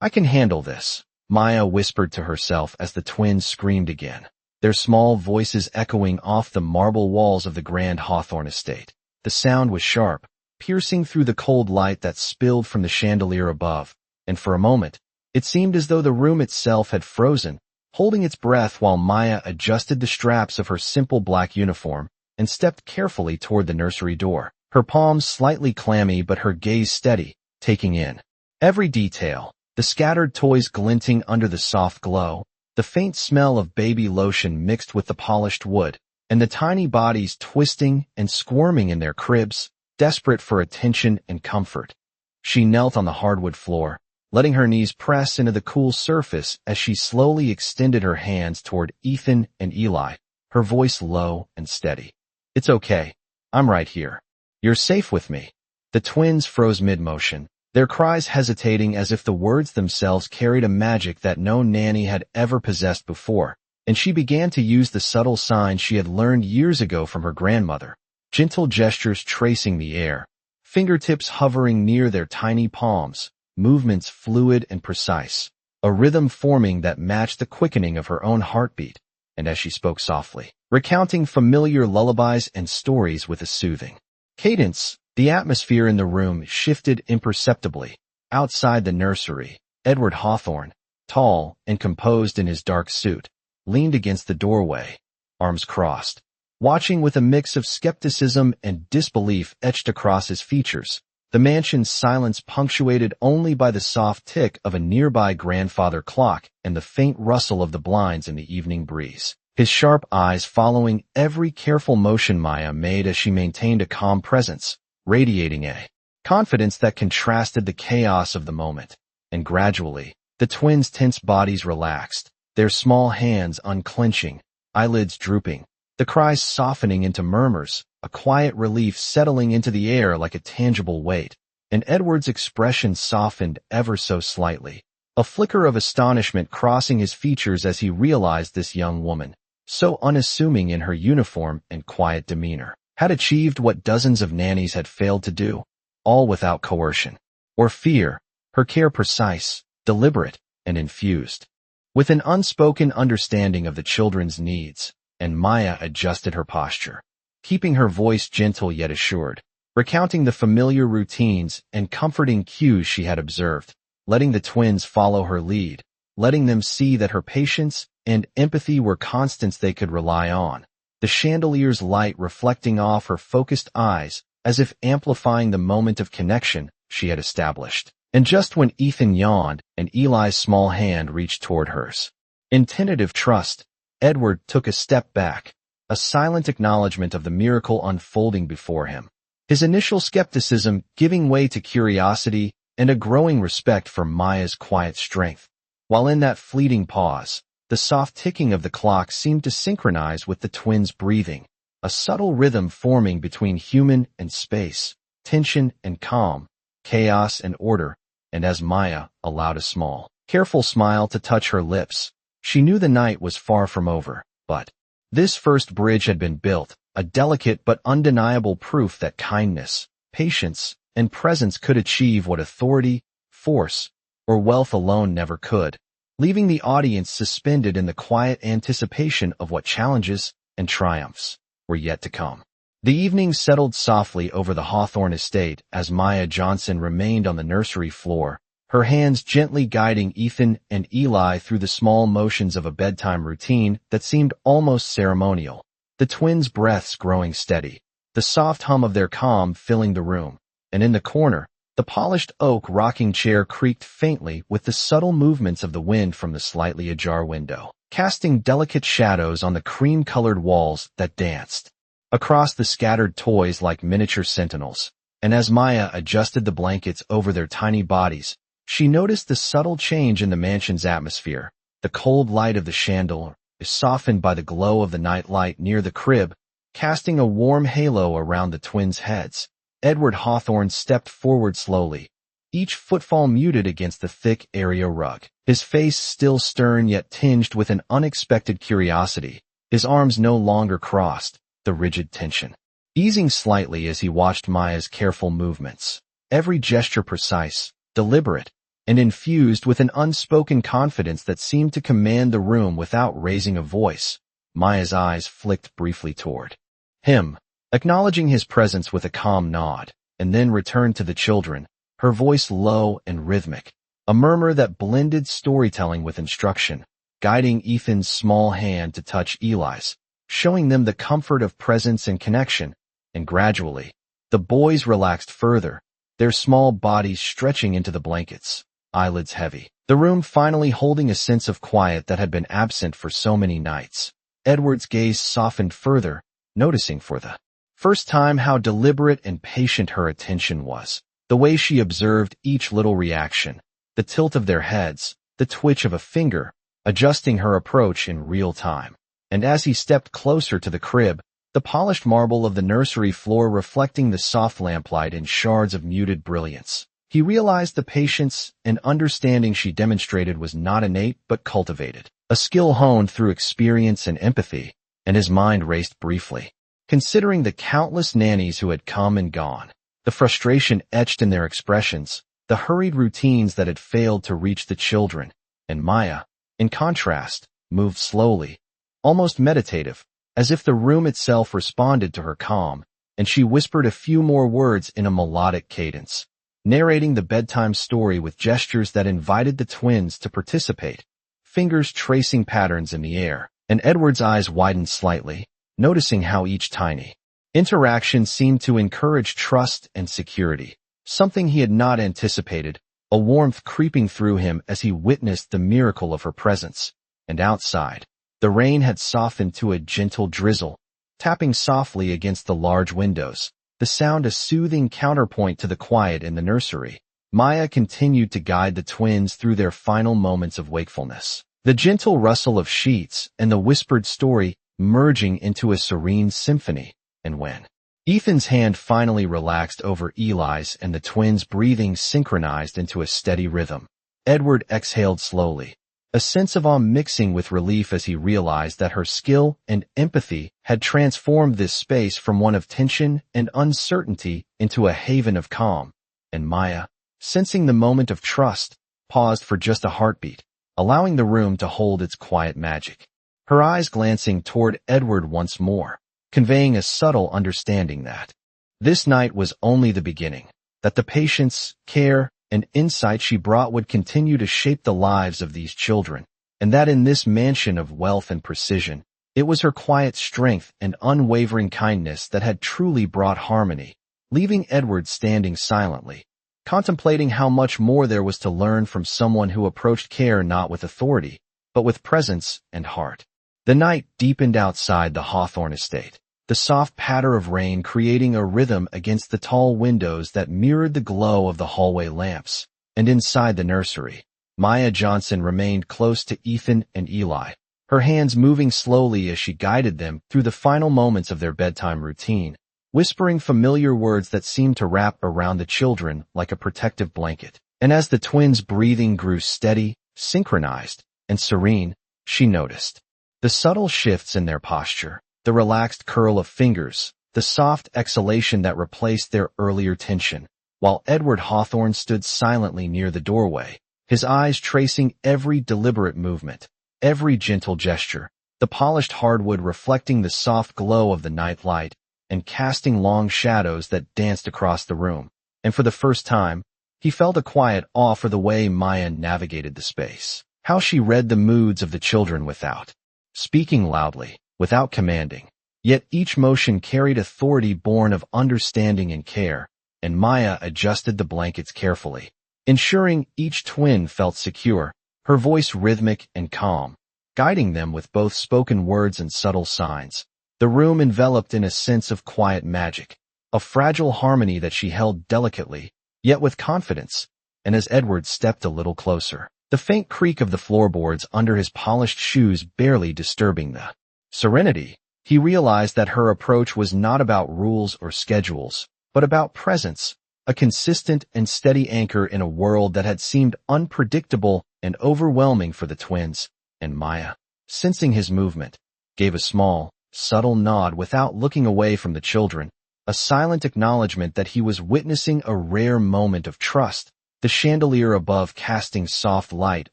I can handle this, Maya whispered to herself as the twins screamed again, their small voices echoing off the marble walls of the grand Hawthorne estate. The sound was sharp, piercing through the cold light that spilled from the chandelier above, and for a moment, it seemed as though the room itself had frozen, holding its breath while Maya adjusted the straps of her simple black uniform and stepped carefully toward the nursery door, her palms slightly clammy but her gaze steady, taking in every detail, the scattered toys glinting under the soft glow, the faint smell of baby lotion mixed with the polished wood, and the tiny bodies twisting and squirming in their cribs, desperate for attention and comfort. She knelt on the hardwood floor, letting her knees press into the cool surface as she slowly extended her hands toward Ethan and Eli, her voice low and steady. It's okay. I'm right here. You're safe with me. The twins froze mid-motion, their cries hesitating as if the words themselves carried a magic that no nanny had ever possessed before, and she began to use the subtle signs she had learned years ago from her grandmother, gentle gestures tracing the air, fingertips hovering near their tiny palms, movements fluid and precise, a rhythm forming that matched the quickening of her own heartbeat, and as she spoke softly, recounting familiar lullabies and stories with a soothing cadence, the atmosphere in the room shifted imperceptibly. Outside the nursery, Edward Hawthorne, tall and composed in his dark suit, leaned against the doorway, arms crossed, watching with a mix of skepticism and disbelief etched across his features, the mansion's silence punctuated only by the soft tick of a nearby grandfather clock and the faint rustle of the blinds in the evening breeze, his sharp eyes following every careful motion Maya made as she maintained a calm presence, radiating a confidence that contrasted the chaos of the moment. And gradually, the twins' tense bodies relaxed, their small hands unclenching, eyelids drooping, the cries softening into murmurs, a quiet relief settling into the air like a tangible weight, and Edward's expression softened ever so slightly, a flicker of astonishment crossing his features as he realized this young woman, so unassuming in her uniform and quiet demeanor, had achieved what dozens of nannies had failed to do, all without coercion or fear, her care precise, deliberate, and infused with an unspoken understanding of the children's needs. And Maya adjusted her posture, keeping her voice gentle yet assured, recounting the familiar routines and comforting cues she had observed, letting the twins follow her lead, letting them see that her patience and empathy were constants they could rely on, the chandelier's light reflecting off her focused eyes as if amplifying the moment of connection she had established. And just when Ethan yawned and Eli's small hand reached toward hers, in tentative trust, Edward took a step back, a silent acknowledgement of the miracle unfolding before him, his initial skepticism giving way to curiosity and a growing respect for Maya's quiet strength. While in that fleeting pause, the soft ticking of the clock seemed to synchronize with the twins' breathing, a subtle rhythm forming between human and space, tension and calm, chaos and order, and as Maya allowed a small, careful smile to touch her lips, she knew the night was far from over, but this first bridge had been built, a delicate but undeniable proof that kindness, patience, and presence could achieve what authority, force, or wealth alone never could, leaving the audience suspended in the quiet anticipation of what challenges and triumphs were yet to come. The evening settled softly over the Hawthorne estate as Maya Johnson remained on the nursery floor, her hands gently guiding Ethan and Eli through the small motions of a bedtime routine that seemed almost ceremonial, the twins' breaths growing steady, the soft hum of their calm filling the room, and in the corner, the polished oak rocking chair creaked faintly with the subtle movements of the wind from the slightly ajar window, casting delicate shadows on the cream-colored walls that danced across the scattered toys like miniature sentinels. And as Maya adjusted the blankets over their tiny bodies, she noticed the subtle change in the mansion's atmosphere. The cold light of the chandelier is softened by the glow of the night light near the crib, casting a warm halo around the twins' heads. Edward Hawthorne stepped forward slowly, each footfall muted against the thick area rug, his face still stern yet tinged with an unexpected curiosity, his arms no longer crossed, the rigid tension easing slightly as he watched Maya's careful movements, every gesture precise, deliberate, and infused with an unspoken confidence that seemed to command the room without raising a voice. Maya's eyes flicked briefly toward him, acknowledging his presence with a calm nod, and then returned to the children, her voice low and rhythmic, a murmur that blended storytelling with instruction, guiding Ethan's small hand to touch Eli's, showing them the comfort of presence and connection, and gradually, the boys relaxed further, their small bodies stretching into the blankets, eyelids heavy, the room finally holding a sense of quiet that had been absent for so many nights. Edward's gaze softened further, noticing for the first time how deliberate and patient her attention was, the way she observed each little reaction, the tilt of their heads, the twitch of a finger, adjusting her approach in real time. And as he stepped closer to the crib, the polished marble of the nursery floor reflecting the soft lamplight in shards of muted brilliance, he realized the patience and understanding she demonstrated was not innate but cultivated, a skill honed through experience and empathy, and his mind raced briefly, considering the countless nannies who had come and gone, the frustration etched in their expressions, the hurried routines that had failed to reach the children, and Maya, in contrast, moved slowly, almost meditative, as if the room itself responded to her calm, and she whispered a few more words in a melodic cadence, narrating the bedtime story with gestures that invited the twins to participate, fingers tracing patterns in the air, and Edward's eyes widened slightly, noticing how each tiny interaction seemed to encourage trust and security, something he had not anticipated, a warmth creeping through him as he witnessed the miracle of her presence. And outside, the rain had softened to a gentle drizzle, tapping softly against the large windows, the sound a soothing counterpoint to the quiet in the nursery. Maya continued to guide the twins through their final moments of wakefulness, the gentle rustle of sheets and the whispered story merging into a serene symphony. And when Ethan's hand finally relaxed over Eli's and the twins' breathing synchronized into a steady rhythm, Edward exhaled slowly, a sense of awe mixing with relief as he realized that her skill and empathy had transformed this space from one of tension and uncertainty into a haven of calm. And Maya, sensing the moment of trust, paused for just a heartbeat, allowing the room to hold its quiet magic, her eyes glancing toward Edward once more, conveying a subtle understanding that this night was only the beginning, that the patience, care, and insight she brought would continue to shape the lives of these children, and that in this mansion of wealth and precision, it was her quiet strength and unwavering kindness that had truly brought harmony, leaving Edward standing silently, contemplating how much more there was to learn from someone who approached care not with authority, but with presence and heart. The night deepened outside the Hawthorne estate, the soft patter of rain creating a rhythm against the tall windows that mirrored the glow of the hallway lamps. And inside the nursery, Maya Johnson remained close to Ethan and Eli, her hands moving slowly as she guided them through the final moments of their bedtime routine, whispering familiar words that seemed to wrap around the children like a protective blanket. And as the twins' breathing grew steady, synchronized, and serene, she noticed the subtle shifts in their posture, the relaxed curl of fingers, the soft exhalation that replaced their earlier tension, while Edward Hawthorne stood silently near the doorway, his eyes tracing every deliberate movement, every gentle gesture, the polished hardwood reflecting the soft glow of the night light and casting long shadows that danced across the room. And for the first time, he felt a quiet awe for the way Maya navigated the space, how she read the moods of the children without speaking loudly, without commanding. Yet each motion carried authority born of understanding and care, and Maya adjusted the blankets carefully, ensuring each twin felt secure, her voice rhythmic and calm, guiding them with both spoken words and subtle signs. The room enveloped in a sense of quiet magic, a fragile harmony that she held delicately, yet with confidence. And as Edward stepped a little closer, the faint creak of the floorboards under his polished shoes barely disturbing the serenity, he realized that her approach was not about rules or schedules, but about presence, a consistent and steady anchor in a world that had seemed unpredictable and overwhelming for the twins. And Maya, sensing his movement, gave a small, subtle nod without looking away from the children, a silent acknowledgement that he was witnessing a rare moment of trust, the chandelier above casting soft light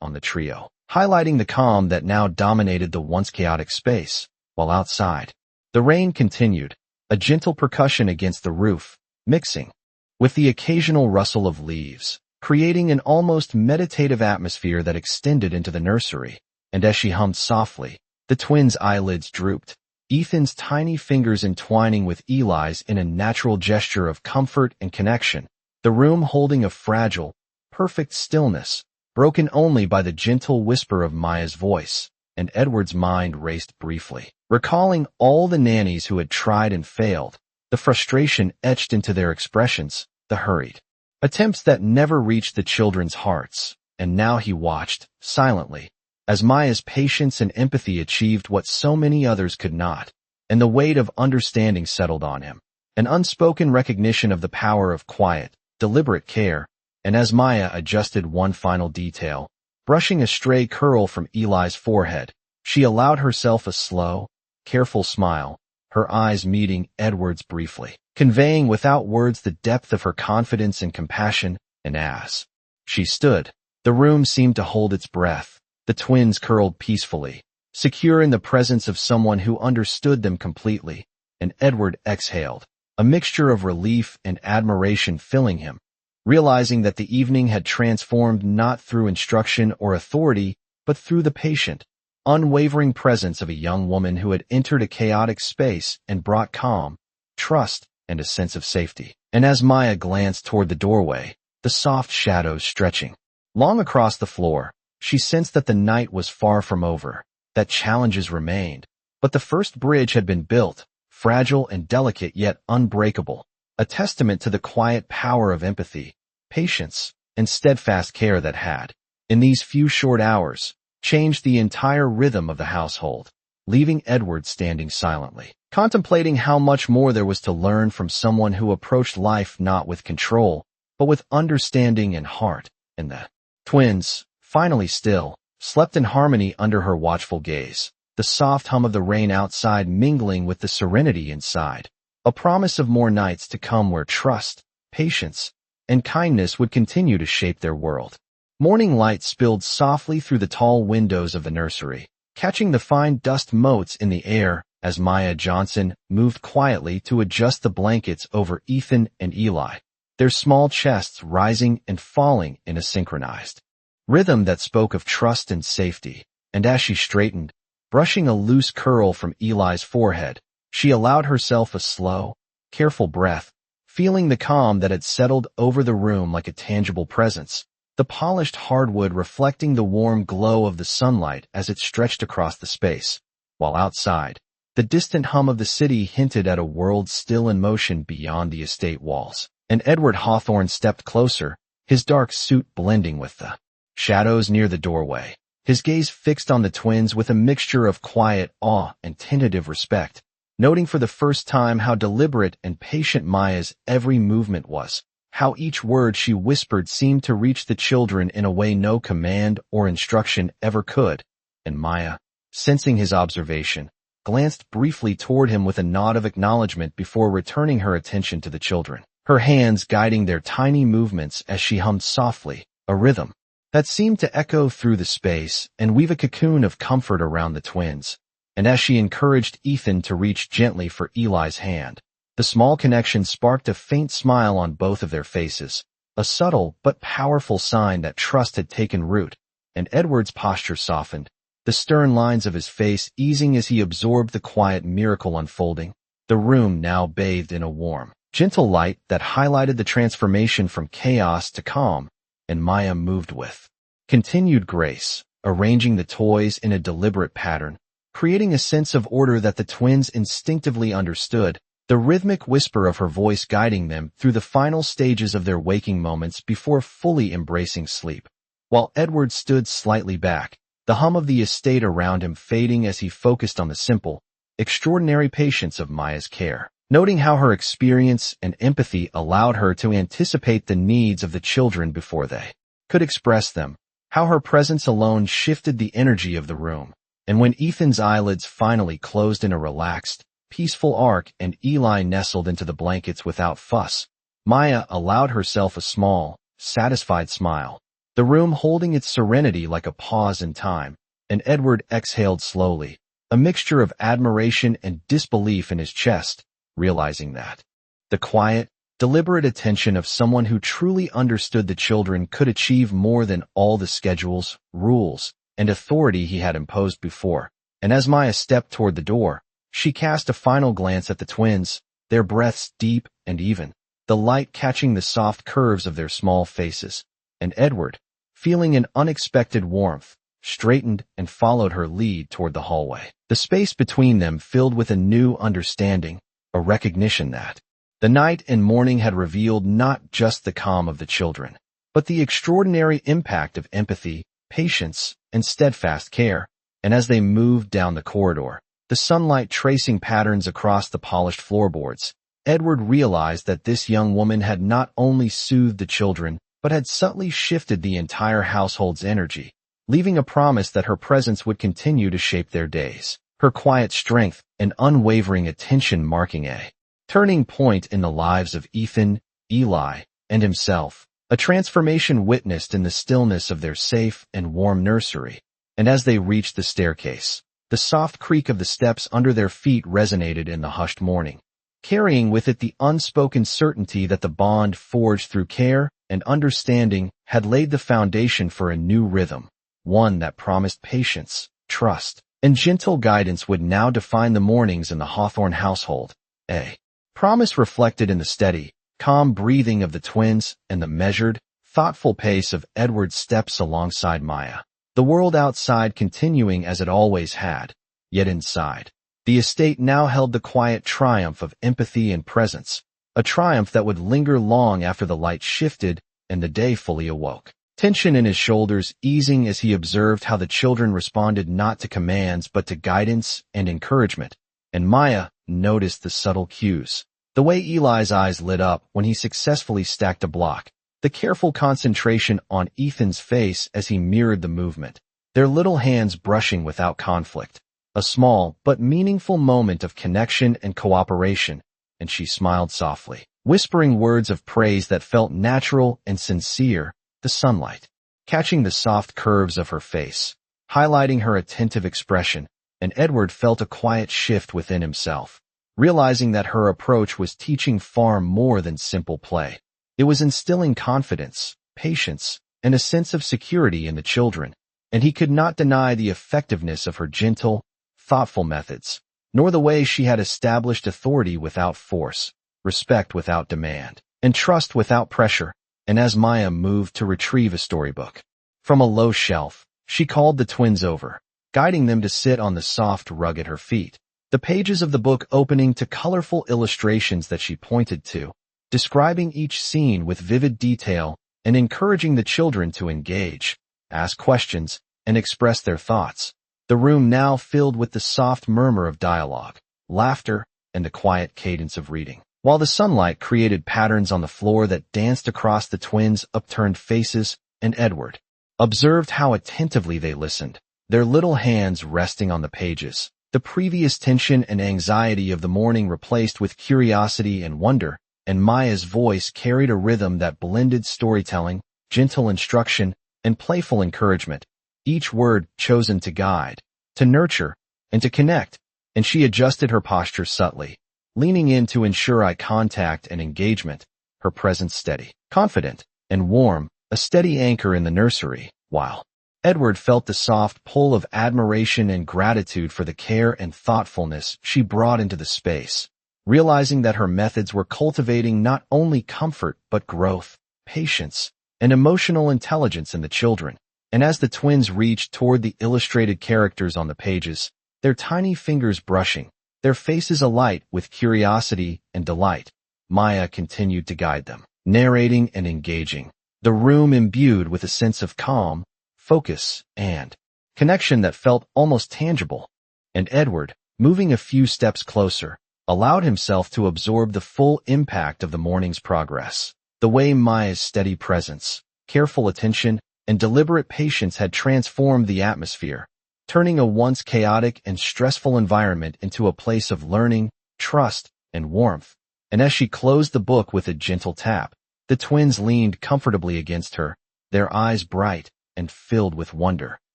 on the trio, highlighting the calm that now dominated the once chaotic space. While outside, the rain continued, a gentle percussion against the roof, mixing with the occasional rustle of leaves, creating an almost meditative atmosphere that extended into the nursery. And as she hummed softly, the twins' eyelids drooped, Ethan's tiny fingers entwining with Eli's in a natural gesture of comfort and connection, the room holding a fragile, perfect stillness, broken only by the gentle whisper of Maya's voice. And Edward's mind raced briefly, recalling all the nannies who had tried and failed, the frustration etched into their expressions, the hurried attempts that never reached the children's hearts. And now he watched, silently, as Maya's patience and empathy achieved what so many others could not, and the weight of understanding settled on him, an unspoken recognition of the power of quiet, deliberate care. And as Maya adjusted one final detail, brushing a stray curl from Eli's forehead, she allowed herself a slow, careful smile, her eyes meeting Edward's briefly, conveying without words the depth of her confidence and compassion. And as she stood, the room seemed to hold its breath, the twins curled peacefully, secure in the presence of someone who understood them completely. And Edward exhaled, a mixture of relief and admiration filling him, realizing that the evening had transformed not through instruction or authority, but through the patient, unwavering presence of a young woman who had entered a chaotic space and brought calm, trust, and a sense of safety. And as Maya glanced toward the doorway, the soft shadows stretching long across the floor, she sensed that the night was far from over, that challenges remained, but the first bridge had been built, fragile and delicate yet unbreakable, a testament to the quiet power of empathy, patience, and steadfast care that had, in these few short hours, changed the entire rhythm of the household, leaving Edward standing silently, contemplating how much more there was to learn from someone who approached life not with control, but with understanding and heart. And the twins, finally still, slept in harmony under her watchful gaze, the soft hum of the rain outside mingling with the serenity inside, a promise of more nights to come where trust, patience, and kindness would continue to shape their world. Morning light spilled softly through the tall windows of the nursery, catching the fine dust motes in the air as Maya Johnson moved quietly to adjust the blankets over Ethan and Eli, their small chests rising and falling in a synchronized rhythm that spoke of trust and safety. And as she straightened, brushing a loose curl from Eli's forehead, she allowed herself a slow, careful breath, feeling the calm that had settled over the room like a tangible presence, the polished hardwood reflecting the warm glow of the sunlight as it stretched across the space. While outside, the distant hum of the city hinted at a world still in motion beyond the estate walls. And Edward Hawthorne stepped closer, his dark suit blending with the shadows near the doorway, his gaze fixed on the twins with a mixture of quiet awe and tentative respect, noting for the first time how deliberate and patient Maya's every movement was, how each word she whispered seemed to reach the children in a way no command or instruction ever could. And Maya, sensing his observation, glanced briefly toward him with a nod of acknowledgement before returning her attention to the children, her hands guiding their tiny movements as she hummed softly, a rhythm that seemed to echo through the space and weave a cocoon of comfort around the twins. And as she encouraged Ethan to reach gently for Eli's hand, the small connection sparked a faint smile on both of their faces, a subtle but powerful sign that trust had taken root. And Edward's posture softened, the stern lines of his face easing as he absorbed the quiet miracle unfolding, the room now bathed in a warm, gentle light that highlighted the transformation from chaos to calm. And Maya moved with continued grace, arranging the toys in a deliberate pattern, creating a sense of order that the twins instinctively understood, the rhythmic whisper of her voice guiding them through the final stages of their waking moments before fully embracing sleep. While Edward stood slightly back, the hum of the estate around him fading as he focused on the simple, extraordinary patience of Maya's care, noting how her experience and empathy allowed her to anticipate the needs of the children before they could express them, how her presence alone shifted the energy of the room. And when Ethan's eyelids finally closed in a relaxed, peaceful arc and Eli nestled into the blankets without fuss, Maya allowed herself a small, satisfied smile, the room holding its serenity like a pause in time, and Edward exhaled slowly, a mixture of admiration and disbelief in his chest, realizing that the quiet, deliberate attention of someone who truly understood the children could achieve more than all the schedules, rules, and authority he had imposed before. And as Maya stepped toward the door, she cast a final glance at the twins, their breaths deep and even, the light catching the soft curves of their small faces. And Edward, feeling an unexpected warmth, straightened and followed her lead toward the hallway. The space between them filled with a new understanding, a recognition that the night and morning had revealed not just the calm of the children, but the extraordinary impact of empathy, patience, and steadfast care. And as they moved down the corridor, the sunlight tracing patterns across the polished floorboards, Edward realized that this young woman had not only soothed the children, but had subtly shifted the entire household's energy, leaving a promise that her presence would continue to shape their days. Her quiet strength and unwavering attention marking a turning point in the lives of Ethan, Eli, and himself, a transformation witnessed in the stillness of their safe and warm nursery. And as they reached the staircase, the soft creak of the steps under their feet resonated in the hushed morning, carrying with it the unspoken certainty that the bond forged through care and understanding had laid the foundation for a new rhythm, one that promised patience, trust, and gentle guidance would now define the mornings in the Hawthorne household. A promise reflected in the steady, calm breathing of the twins and the measured, thoughtful pace of Edward's steps alongside Maya. The world outside continuing as it always had, yet inside, the estate now held the quiet triumph of empathy and presence, a triumph that would linger long after the light shifted and the day fully awoke. Tension in his shoulders easing as he observed how the children responded not to commands but to guidance and encouragement, and Maya noticed the subtle cues. The way Eli's eyes lit up when he successfully stacked a block, the careful concentration on Ethan's face as he mirrored the movement, their little hands brushing without conflict, a small but meaningful moment of connection and cooperation, and she smiled softly, whispering words of praise that felt natural and sincere, the sunlight catching the soft curves of her face, highlighting her attentive expression, and Edward felt a quiet shift within himself, realizing that her approach was teaching far more than simple play. It was instilling confidence, patience, and a sense of security in the children, and he could not deny the effectiveness of her gentle, thoughtful methods, nor the way she had established authority without force, respect without demand, and trust without pressure. And as Maya moved to retrieve a storybook from a low shelf, she called the twins over, guiding them to sit on the soft rug at her feet, the pages of the book opening to colorful illustrations that she pointed to, describing each scene with vivid detail and encouraging the children to engage, ask questions, and express their thoughts. The room now filled with the soft murmur of dialogue, laughter, and the quiet cadence of reading, while the sunlight created patterns on the floor that danced across the twins' upturned faces, and Edward observed how attentively they listened, their little hands resting on the pages, the previous tension and anxiety of the morning replaced with curiosity and wonder, and Maya's voice carried a rhythm that blended storytelling, gentle instruction, and playful encouragement, each word chosen to guide, to nurture, and to connect, and she adjusted her posture subtly, leaning in to ensure eye contact and engagement, her presence steady, confident, and warm, a steady anchor in the nursery, while Edward felt the soft pull of admiration and gratitude for the care and thoughtfulness she brought into the space, realizing that her methods were cultivating not only comfort but growth, patience, and emotional intelligence in the children. And as the twins reached toward the illustrated characters on the pages, their tiny fingers brushing, their faces alight with curiosity and delight, Maya continued to guide them, narrating and engaging, the room imbued with a sense of calm, focus, and connection that felt almost tangible. And Edward, moving a few steps closer, allowed himself to absorb the full impact of the morning's progress, the way Maya's steady presence, careful attention, and deliberate patience had transformed the atmosphere, turning a once chaotic and stressful environment into a place of learning, trust, and warmth. And as she closed the book with a gentle tap, The twins leaned comfortably against her, their eyes bright and filled with wonder,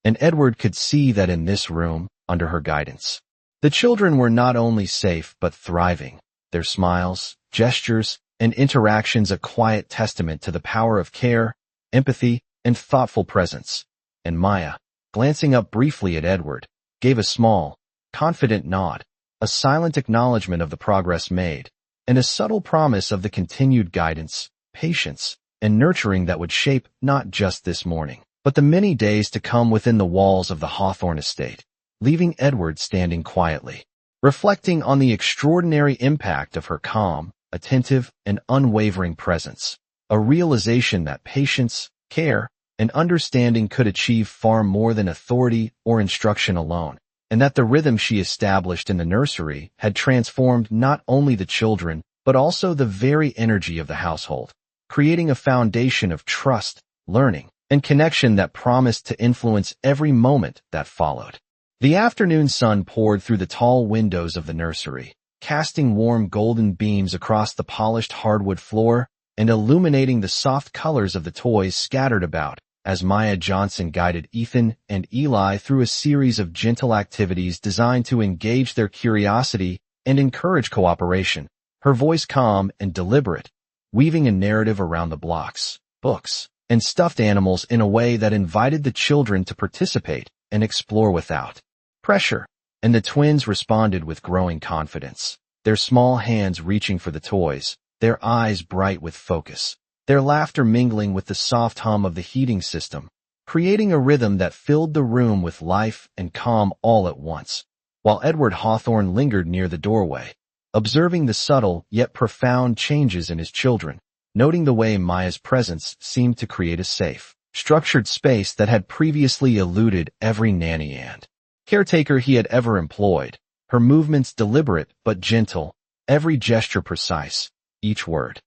and Edward could see that in this room, under her guidance, the children were not only safe but thriving, their smiles, gestures, and interactions a quiet testament to the power of care, empathy, and thoughtful presence. And Maya, glancing up briefly at Edward, gave a small, confident nod, a silent acknowledgement of the progress made, and a subtle promise of the continued guidance, patience, and nurturing that would shape not just this morning, but the many days to come within the walls of the Hawthorne estate, leaving Edward standing quietly, reflecting on the extraordinary impact of her calm, attentive, and unwavering presence, a realization that patience, care, and understanding could achieve far more than authority or instruction alone, and that the rhythm she established in the nursery had transformed not only the children, but also the very energy of the household, creating a foundation of trust, learning, and connection that promised to influence every moment that followed. The afternoon sun poured through the tall windows of the nursery, casting warm golden beams across the polished hardwood floor and illuminating the soft colors of the toys scattered about, as Maya Johnson guided Ethan and Eli through a series of gentle activities designed to engage their curiosity and encourage cooperation, her voice calm and deliberate, weaving a narrative around the blocks, books, and stuffed animals in a way that invited the children to participate and explore without pressure. And the twins responded with growing confidence, their small hands reaching for the toys, their eyes bright with focus, their laughter mingling with the soft hum of the heating system, creating a rhythm that filled the room with life and calm all at once. While Edward Hawthorne lingered near the doorway, observing the subtle yet profound changes in his children, noting the way Maya's presence seemed to create a safe, structured space that had previously eluded every nanny and caretaker he had ever employed, her movements deliberate but gentle, every gesture precise, each word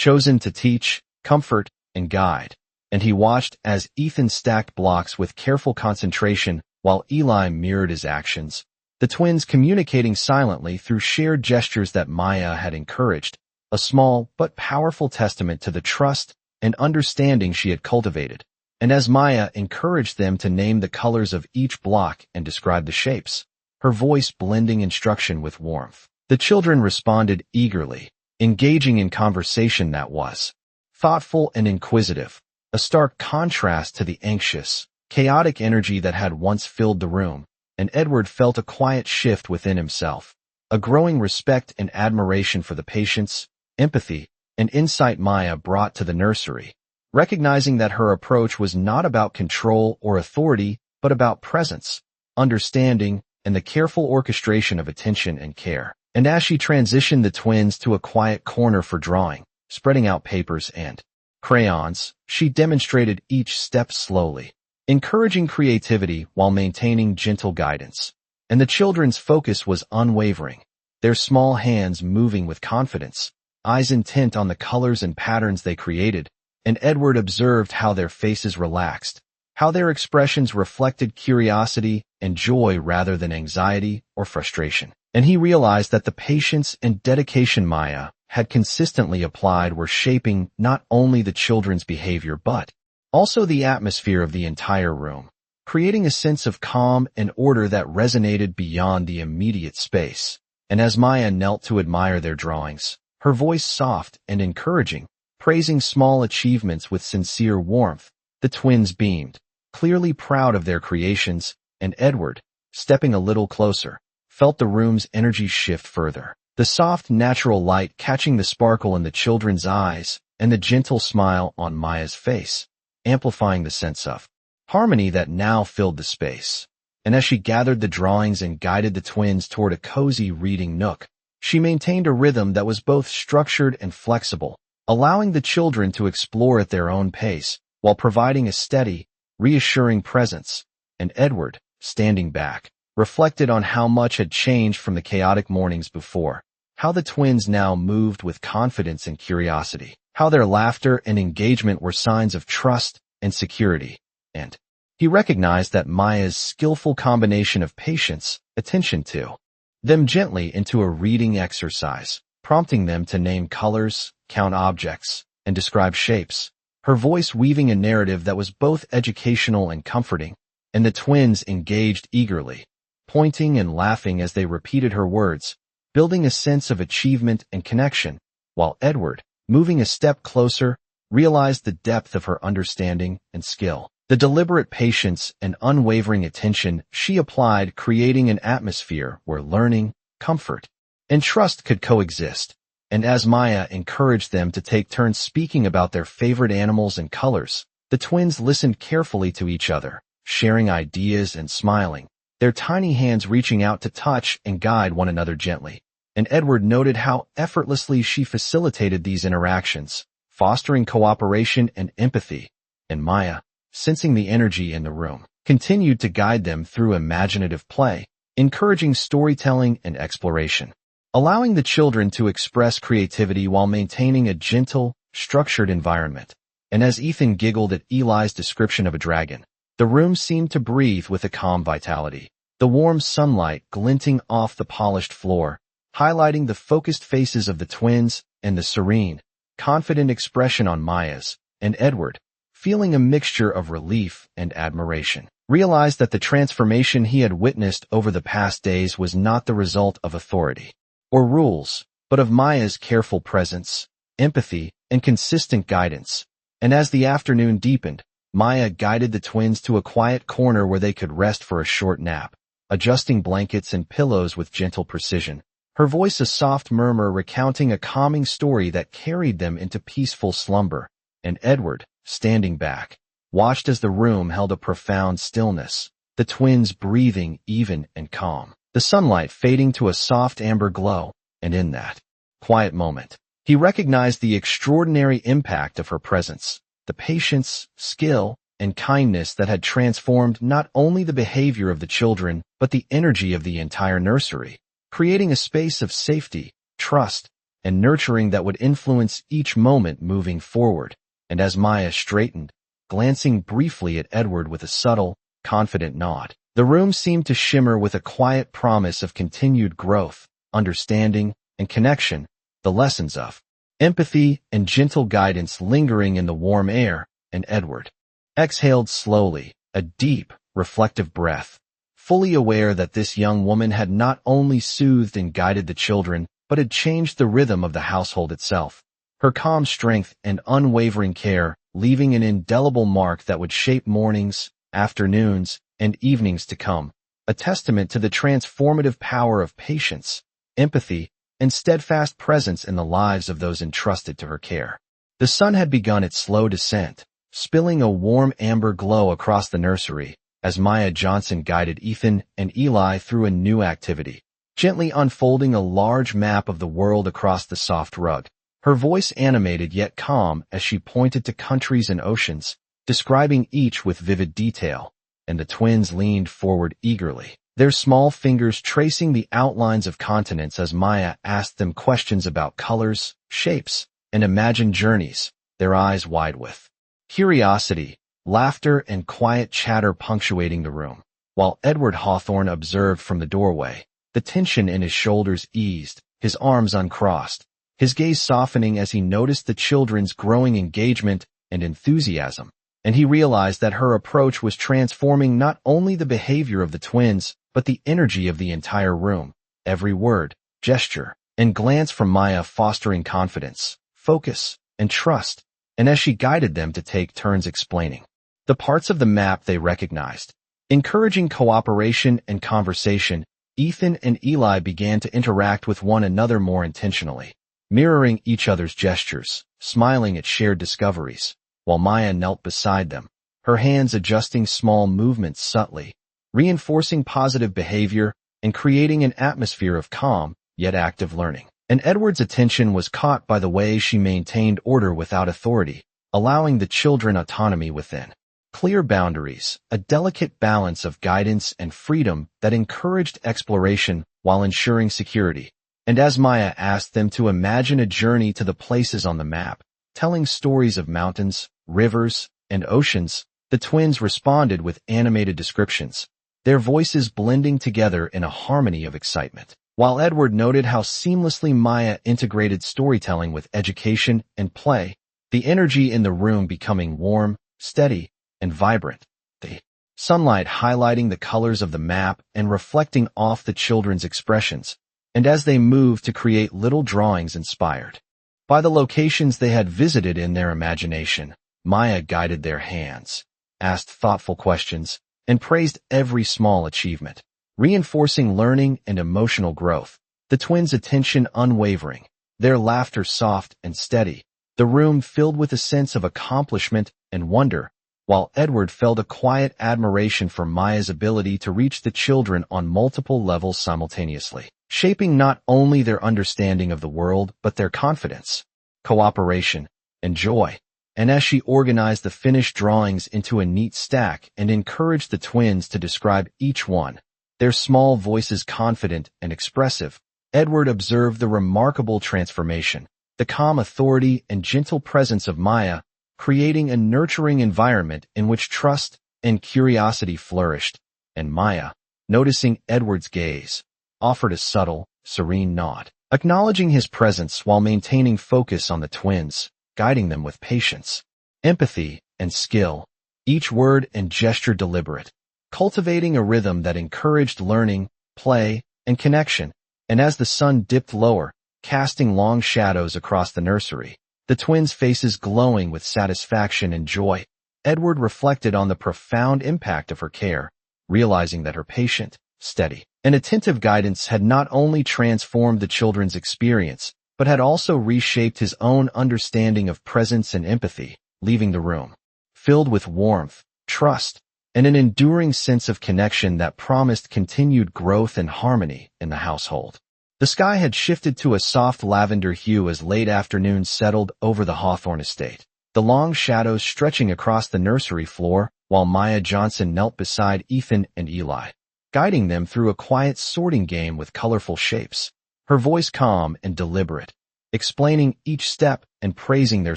chosen to teach, comfort, and guide. And he watched as Ethan stacked blocks with careful concentration while Eli mirrored his actions, the twins communicating silently through shared gestures that Maya had encouraged, a small but powerful testament to the trust and understanding she had cultivated. And as Maya encouraged them to name the colors of each block and describe the shapes, her voice blending instruction with warmth, the children responded eagerly, engaging in conversation that was thoughtful and inquisitive, a stark contrast to the anxious, chaotic energy that had once filled the room, and Edward felt a quiet shift within himself, a growing respect and admiration for the patience, empathy, and insight Maya brought to the nursery, recognizing that her approach was not about control or authority, but about presence, understanding, and the careful orchestration of attention and care. And as she transitioned the twins to a quiet corner for drawing, spreading out papers and crayons, she demonstrated each step slowly, encouraging creativity while maintaining gentle guidance. And the children's focus was unwavering, their small hands moving with confidence, eyes intent on the colors and patterns they created, and Edward observed how their faces relaxed, how their expressions reflected curiosity and joy rather than anxiety or frustration. And he realized that the patience and dedication Maya had consistently applied were shaping not only the children's behavior but also the atmosphere of the entire room, creating a sense of calm and order that resonated beyond the immediate space. And as Maya knelt to admire their drawings, her voice soft and encouraging, praising small achievements with sincere warmth, the twins beamed, clearly proud of their creations, and Edward, stepping a little closer, felt the room's energy shift further, the soft natural light catching the sparkle in the children's eyes and the gentle smile on Maya's face, amplifying the sense of harmony that now filled the space. And as she gathered the drawings and guided the twins toward a cozy reading nook, she maintained a rhythm that was both structured and flexible, allowing the children to explore at their own pace while providing a steady, reassuring presence. And Edward, standing back, reflected on how much had changed from the chaotic mornings before, how the twins now moved with confidence and curiosity, how their laughter and engagement were signs of trust and security, and he recognized that Maya's skillful combination of patience, attention to them gently into a reading exercise, prompting them to name colors, count objects, and describe shapes, her voice weaving a narrative that was both educational and comforting, and the twins engaged eagerly, pointing and laughing as they repeated her words, building a sense of achievement and connection, while Edward, moving a step closer, realized the depth of her understanding and skill. The deliberate patience and unwavering attention she applied, creating an atmosphere where learning, comfort, and trust could coexist. And as Maya encouraged them to take turns speaking about their favorite animals and colors, the twins listened carefully to each other, sharing ideas and smiling, their tiny hands reaching out to touch and guide one another gently. And Edward noted how effortlessly she facilitated these interactions, fostering cooperation and empathy. And Maya, sensing the energy in the room, continued to guide them through imaginative play, encouraging storytelling and exploration, allowing the children to express creativity while maintaining a gentle, structured environment. And as Ethan giggled at Eli's description of a dragon, the room seemed to breathe with a calm vitality, the warm sunlight glinting off the polished floor, highlighting the focused faces of the twins and the serene, confident expression on Maya's. And Edward, feeling a mixture of relief and admiration, realized that the transformation he had witnessed over the past days was not the result of authority or rules, but of Maya's careful presence, empathy, and consistent guidance. And as the afternoon deepened, Maya guided the twins to a quiet corner where they could rest for a short nap, adjusting blankets and pillows with gentle precision, her voice a soft murmur recounting a calming story that carried them into peaceful slumber. And Edward, standing back, watched as the room held a profound stillness, the twins breathing even and calm, the sunlight fading to a soft amber glow. And in that quiet moment, he recognized the extraordinary impact of her presence, the patience, skill, and kindness that had transformed not only the behavior of the children, but the energy of the entire nursery, creating a space of safety, trust, and nurturing that would influence each moment moving forward. And as Maya straightened, glancing briefly at Edward with a subtle, confident nod, the room seemed to shimmer with a quiet promise of continued growth, understanding, and connection, the lessons of empathy and gentle guidance lingering in the warm air. And Edward exhaled slowly, a deep, reflective breath, fully aware that this young woman had not only soothed and guided the children, but had changed the rhythm of the household itself. Her calm strength and unwavering care, leaving an indelible mark that would shape mornings, afternoons, and evenings to come, a testament to the transformative power of patience, empathy, and steadfast presence in the lives of those entrusted to her care. The sun had begun its slow descent, spilling a warm amber glow across the nursery, as Maya Johnson guided Ethan and Eli through a new activity, gently unfolding a large map of the world across the soft rug, her voice animated yet calm as she pointed to countries and oceans, describing each with vivid detail. And the twins leaned forward eagerly, their small fingers tracing the outlines of continents as Maya asked them questions about colors, shapes, and imagined journeys, their eyes wide with curiosity, laughter, and quiet chatter punctuating the room. While Edward Hawthorne observed from the doorway, the tension in his shoulders eased, his arms uncrossed, his gaze softening as he noticed the children's growing engagement and enthusiasm. And he realized that her approach was transforming not only the behavior of the twins, but the energy of the entire room, every word, gesture, and glance from Maya fostering confidence, focus, and trust. And as she guided them to take turns explaining the parts of the map they recognized, encouraging cooperation and conversation, Ethan and Eli began to interact with one another more intentionally, mirroring each other's gestures, smiling at shared discoveries, while Maya knelt beside them, her hands adjusting small movements subtly, reinforcing positive behavior and creating an atmosphere of calm, yet active learning. And Edward's attention was caught by the way she maintained order without authority, allowing the children autonomy within clear boundaries, a delicate balance of guidance and freedom that encouraged exploration while ensuring security. And as Maya asked them to imagine a journey to the places on the map, telling stories of mountains, rivers, and oceans, the twins responded with animated descriptions, their voices blending together in a harmony of excitement. While Edward noted how seamlessly Maya integrated storytelling with education and play, the energy in the room becoming warm, steady, and vibrant, the sunlight highlighting the colors of the map and reflecting off the children's expressions, and as they moved to create little drawings inspired by the locations they had visited in their imagination, Maya guided their hands, asked thoughtful questions, and praised every small achievement, reinforcing learning and emotional growth. The twins' attention unwavering, their laughter soft and steady, the room filled with a sense of accomplishment and wonder, while Edward felt a quiet admiration for Maya's ability to reach the children on multiple levels simultaneously, shaping not only their understanding of the world but their confidence, cooperation, and joy. And as she organized the finished drawings into a neat stack and encouraged the twins to describe each one, their small voices confident and expressive, Edward observed the remarkable transformation, the calm authority and gentle presence of Maya, creating a nurturing environment in which trust and curiosity flourished, and Maya, noticing Edward's gaze, offered a subtle, serene nod, acknowledging his presence while maintaining focus on the twins, guiding them with patience, empathy, and skill, each word and gesture deliberate, cultivating a rhythm that encouraged learning, play, and connection. And as the sun dipped lower, casting long shadows across the nursery, the twins' faces glowing with satisfaction and joy, Edward reflected on the profound impact of her care, realizing that her patient, steady, and attentive guidance had not only transformed the children's experience, but had also reshaped his own understanding of presence and empathy, leaving the room filled with warmth, trust, and an enduring sense of connection that promised continued growth and harmony in the household. The sky had shifted to a soft lavender hue as late afternoon settled over the Hawthorne estate, the long shadows stretching across the nursery floor, while Maya Johnson knelt beside Ethan and Eli, guiding them through a quiet sorting game with colorful shapes, her voice calm and deliberate, explaining each step and praising their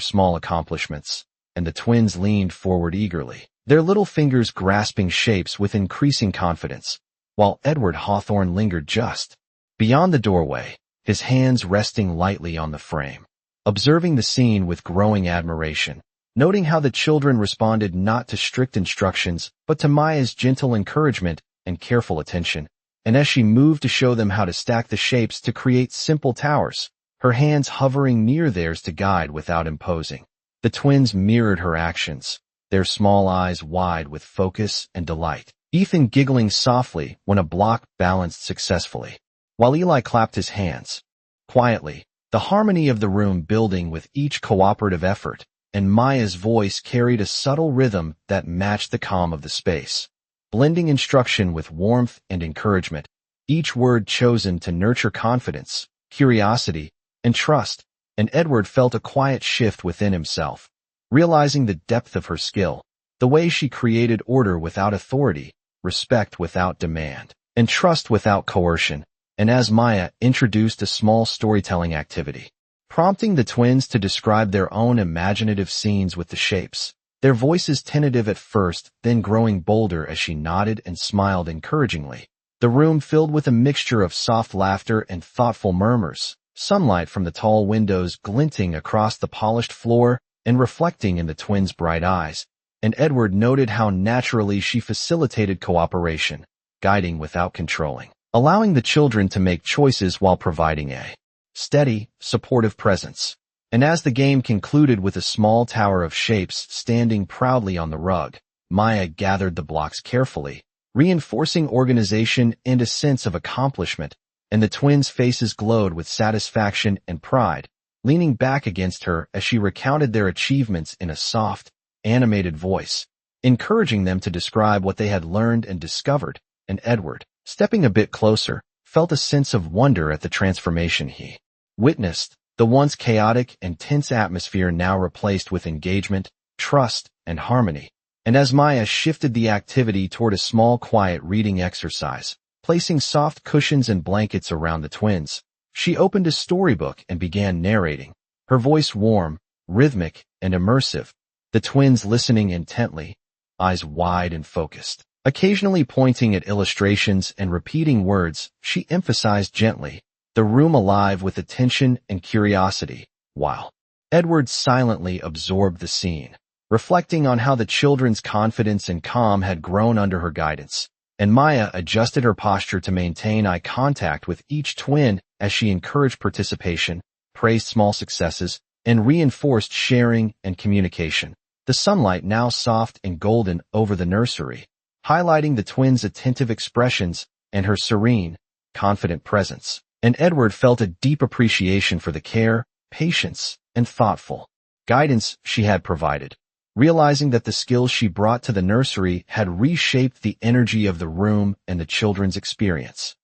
small accomplishments, and the twins leaned forward eagerly, their little fingers grasping shapes with increasing confidence, while Edward Hawthorne lingered just beyond the doorway, his hands resting lightly on the frame, observing the scene with growing admiration, noting how the children responded not to strict instructions but to Maya's gentle encouragement and careful attention, and as she moved to show them how to stack the shapes to create simple towers, her hands hovering near theirs to guide without imposing. The twins mirrored her actions, their small eyes wide with focus and delight, Ethan giggling softly when a block balanced successfully, while Eli clapped his hands. Quietly, the harmony of the room building with each cooperative effort, and Maya's voice carried a subtle rhythm that matched the calm of the space, blending instruction with warmth and encouragement, each word chosen to nurture confidence, curiosity, and trust, and Edward felt a quiet shift within himself, realizing the depth of her skill, the way she created order without authority, respect without demand, and trust without coercion. And as Maya introduced a small storytelling activity, prompting the twins to describe their own imaginative scenes with the shapes, their voices tentative at first, then growing bolder as she nodded and smiled encouragingly, the room filled with a mixture of soft laughter and thoughtful murmurs, sunlight from the tall windows glinting across the polished floor and reflecting in the twins' bright eyes, and Edward noted how naturally she facilitated cooperation, guiding without controlling, allowing the children to make choices while providing a steady, supportive presence. And as the game concluded with a small tower of shapes standing proudly on the rug, Maya gathered the blocks carefully, reinforcing organization and a sense of accomplishment, and the twins' faces glowed with satisfaction and pride, leaning back against her as she recounted their achievements in a soft, animated voice, encouraging them to describe what they had learned and discovered, and Edward, stepping a bit closer, felt a sense of wonder at the transformation he witnessed, the once chaotic and tense atmosphere now replaced with engagement, trust, and harmony. And as Maya shifted the activity toward a small quiet reading exercise, placing soft cushions and blankets around the twins, she opened a storybook and began narrating, her voice warm, rhythmic, and immersive, the twins listening intently, eyes wide and focused. Occasionally pointing at illustrations and repeating words, she emphasized gently, the room alive with attention and curiosity, while Edward silently absorbed the scene, reflecting on how the children's confidence and calm had grown under her guidance, and Maya adjusted her posture to maintain eye contact with each twin as she encouraged participation, praised small successes, and reinforced sharing and communication. The sunlight now soft and golden over the nursery, highlighting the twins' attentive expressions and her serene, confident presence. And Edward felt a deep appreciation for the care, patience, and thoughtful guidance she had provided, realizing that the skills she brought to the nursery had reshaped the energy of the room and the children's experience.